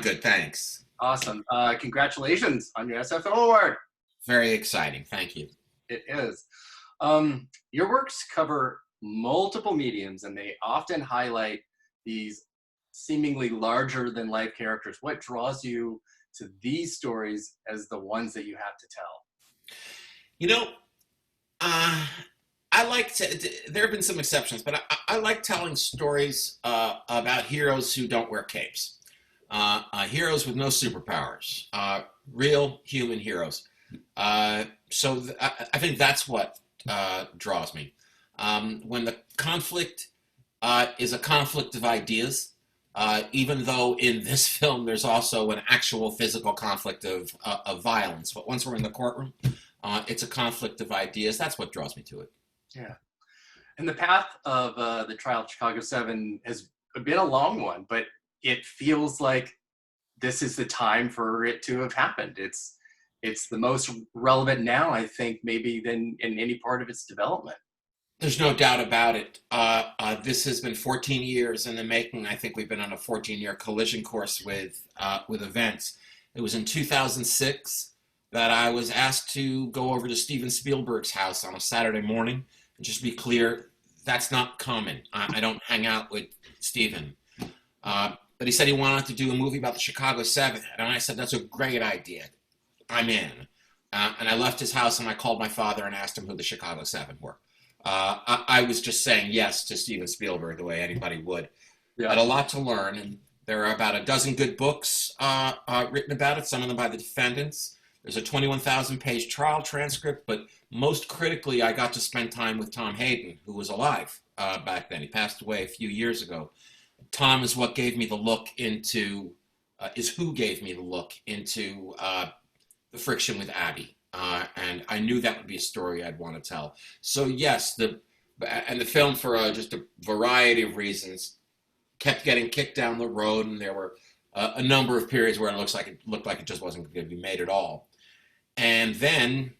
Good, thanks. Awesome. Congratulations on your SFFILM award. Very exciting. Thank you. It is. Your works cover multiple mediums, and they often highlight these seemingly larger than life characters. What draws you to these stories as the ones that you have to tell? You know, I like to, there have been some exceptions, but I like telling stories about heroes who don't wear capes. Heroes with no superpowers, real human heroes. So I think that's what draws me. When the conflict is a conflict of ideas, even though in this film there's also an actual physical conflict of violence. But once we're in the courtroom, it's a conflict of ideas. That's what draws me to it. Yeah. And the path of the trial of Chicago 7 has been a long one, but it feels like this is the time for it to have happened. It's the most relevant now, I think, maybe than in any part of its development. There's no doubt about it. This has been 14 years in the making. I think we've been on a 14-year collision course with events. It was in 2006 that I was asked to go over to Steven Spielberg's house on a Saturday morning. And just to be clear, that's not common. I don't hang out with Steven. But he said he wanted to do a movie about the Chicago 7. And I said, that's a great idea. I'm in. And I left his house and I called my father and asked him who the Chicago 7 were. I was just saying yes to Steven Spielberg the way anybody would. Yeah. I had a lot to learn, and there are about a dozen good books written about it, some of them by the defendants. There's a 21,000-page trial transcript, but most critically, I got to spend time with Tom Hayden, who was alive back then. He passed away a few years ago. Tom is what gave me the look into, who gave me the look into the friction with Abby. And I knew that would be a story I'd want to tell. So yes, the film, for just a variety of reasons, kept getting kicked down the road, and there were a number of periods where it looked like it just wasn't going to be made at all. And then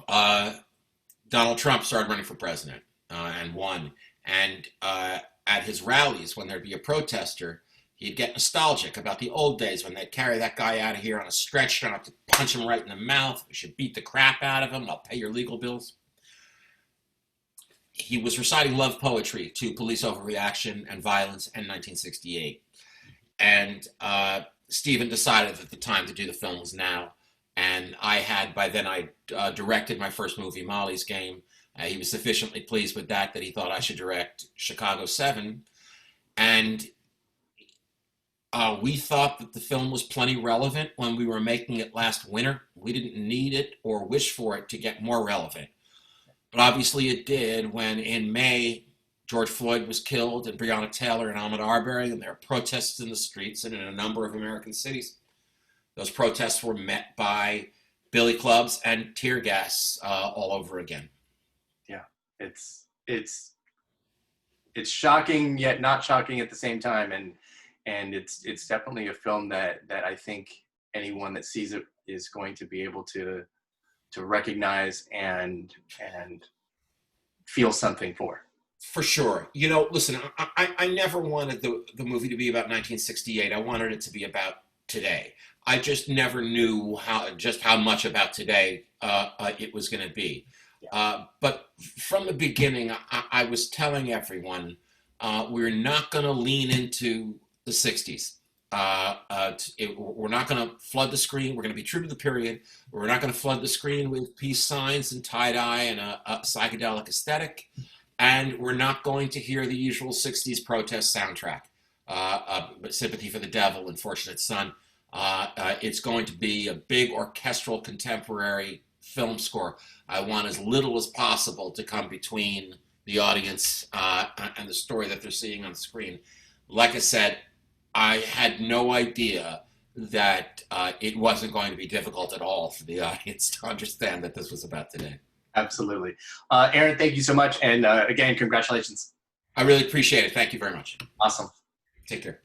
Donald Trump started running for president and won. And at his rallies, when there'd be a protester, he'd get nostalgic about the old days when they'd carry that guy out of here on a stretcher and I'd have to punch him right in the mouth. We should beat the crap out of him. I'll pay your legal bills. He was reciting love poetry to police overreaction and violence in 1968. And Stephen decided that the time to do the film was now. And by then I directed my first movie, Molly's Game. He was sufficiently pleased with that he thought I should direct Chicago 7. And we thought that the film was plenty relevant when we were making it last winter. We didn't need it or wish for it to get more relevant. But obviously it did when in May, George Floyd was killed and Breonna Taylor and Ahmaud Arbery, and there were protests in the streets and in a number of American cities. Those protests were met by billy clubs and tear gas all over again. Yeah, it's shocking yet not shocking at the same time, and it's definitely a film that I think anyone that sees it is going to be able to recognize and feel something for. For sure. You know, listen, I never wanted the movie to be about 1968. I wanted it to be about today. I just never knew how much about today it was going to be. Yeah. But from the beginning, I was telling everyone we're not going to lean into the 60s. We're not going to flood the screen. We're going to be true to the period. We're not going to flood the screen with peace signs and tie-dye and a psychedelic aesthetic. And we're not going to hear the usual 60s protest soundtrack, Sympathy for the Devil and Fortunate Son. It's going to be a big orchestral contemporary film score. I want as little as possible to come between the audience and the story that they're seeing on the screen. Like I said, I had no idea that it wasn't going to be difficult at all for the audience to understand that this was about today. Absolutely. Aaron, thank you so much. And again, congratulations. I really appreciate it. Thank you very much. Awesome. Take care.